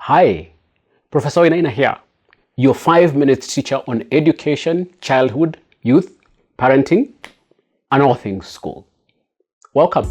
Hi, Professor Wainaina here, your 5 minute teacher on education, childhood, youth, parenting, and all things school. Welcome.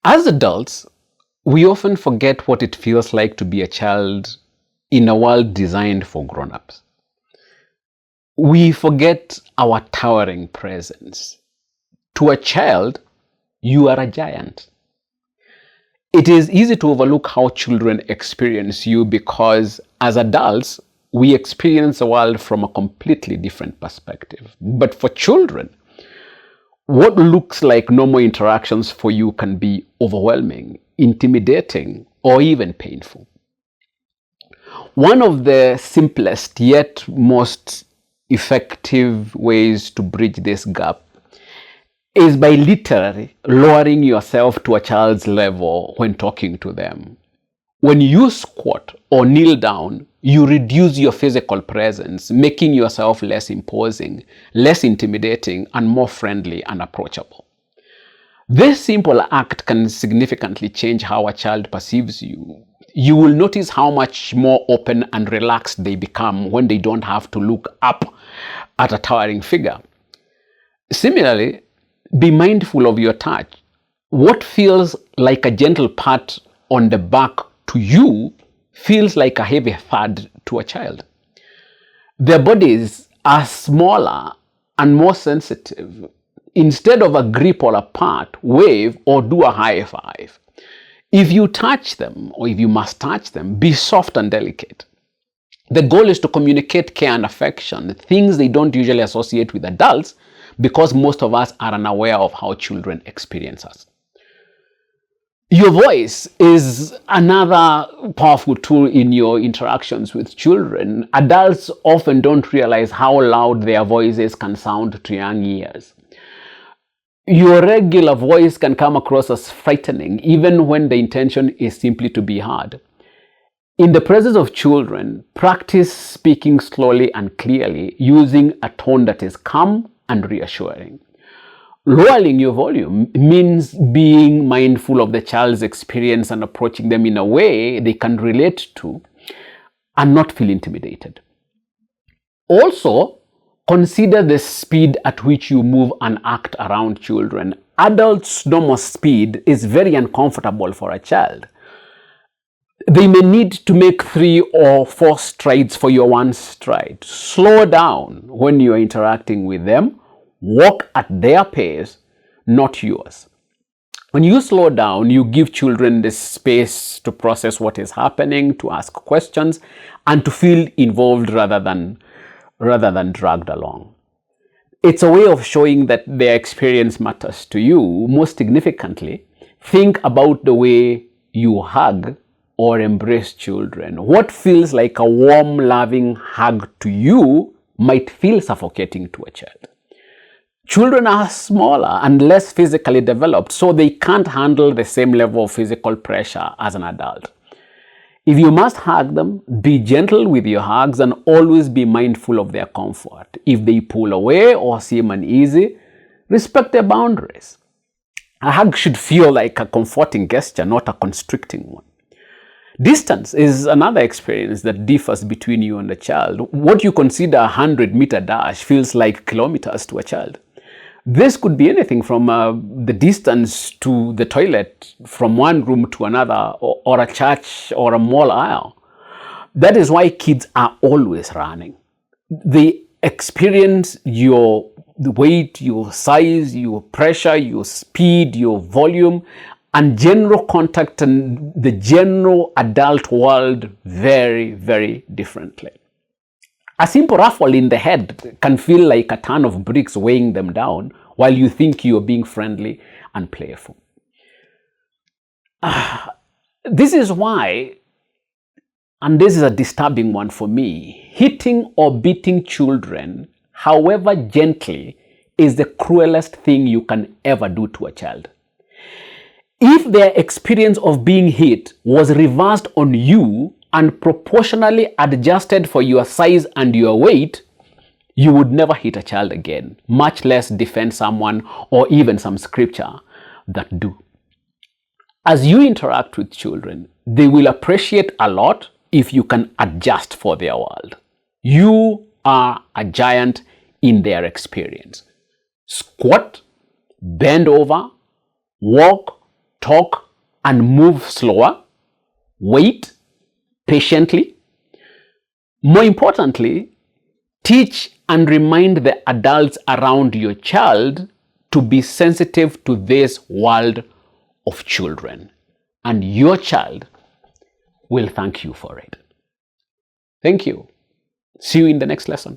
As adults, we often forget what it feels like to be a child in a world designed for grown-ups. We forget our towering presence. To a child, you are a giant. It is easy to overlook how children experience you because as adults, we experience the world from a completely different perspective. But for children, what looks like normal interactions for you can be overwhelming, intimidating, or even painful. One of the simplest yet most effective ways to bridge this gap is by literally lowering yourself to a child's level when talking to them. When you squat or kneel down, you reduce your physical presence, making yourself less imposing, less intimidating, and more friendly and approachable. This simple act can significantly change how a child perceives you. You will notice how much more open and relaxed they become when they don't have to look up at a towering figure. Similarly, be mindful of your touch. What feels like a gentle pat on the back to you feels like a heavy thud to a child. Their bodies are smaller and more sensitive. Instead of a grip or a pat, wave or do a high five. If you touch them, or if you must touch them, be soft and delicate. The goal is to communicate care and affection, things they don't usually associate with adults because most of us are unaware of how children experience us. Your voice is another powerful tool in your interactions with children. Adults often don't realize how loud their voices can sound to young ears. Your regular voice can come across as frightening, even when the intention is simply to be heard. In the presence of children, practice speaking slowly and clearly, using a tone that is calm and reassuring. Lowering your volume means being mindful of the child's experience and approaching them in a way they can relate to and not feel intimidated. Also, consider the speed at which you move and act around children. Adults' normal speed is very uncomfortable for a child. They may need to make 3 or 4 strides for your one stride. Slow down when you are interacting with them. Walk at their pace, not yours. When you slow down, you give children the space to process what is happening, to ask questions, and to feel involved rather than dragged along. It's a way of showing that their experience matters to you. Most significantly, think about the way you hug or embrace children. What feels like a warm, loving hug to you might feel suffocating to a child. Children are smaller and less physically developed, so they can't handle the same level of physical pressure as an adult. If you must hug them, be gentle with your hugs and always be mindful of their comfort. If they pull away or seem uneasy, respect their boundaries. A hug should feel like a comforting gesture, not a constricting one. Distance is another experience that differs between you and a child. What you consider a 100-meter dash feels like kilometers to a child. This could be anything from the distance to the toilet, from one room to another, or a church or a mall aisle. That is why kids are always running. They experience your weight, your size, your pressure, your speed, your volume, and general contact and the general adult world very, very differently. A simple ruffle in the head can feel like a ton of bricks weighing them down while you think you're being friendly and playful. This is why and this is a disturbing one for me, hitting or beating children, however gently, is the cruelest thing you can ever do to a child. If their experience of being hit was reversed on you and proportionally adjusted for your size and your weight, you would never hit a child again, much less defend someone or even some scripture that do. As you interact with children, they will appreciate a lot if you can adjust for their world. You are a giant in their experience. Squat, bend over, walk, talk, and move slower. Wait patiently. More importantly, teach and remind the adults around your child to be sensitive to this world of children, and your child will thank you for it. Thank you. See you in the next lesson.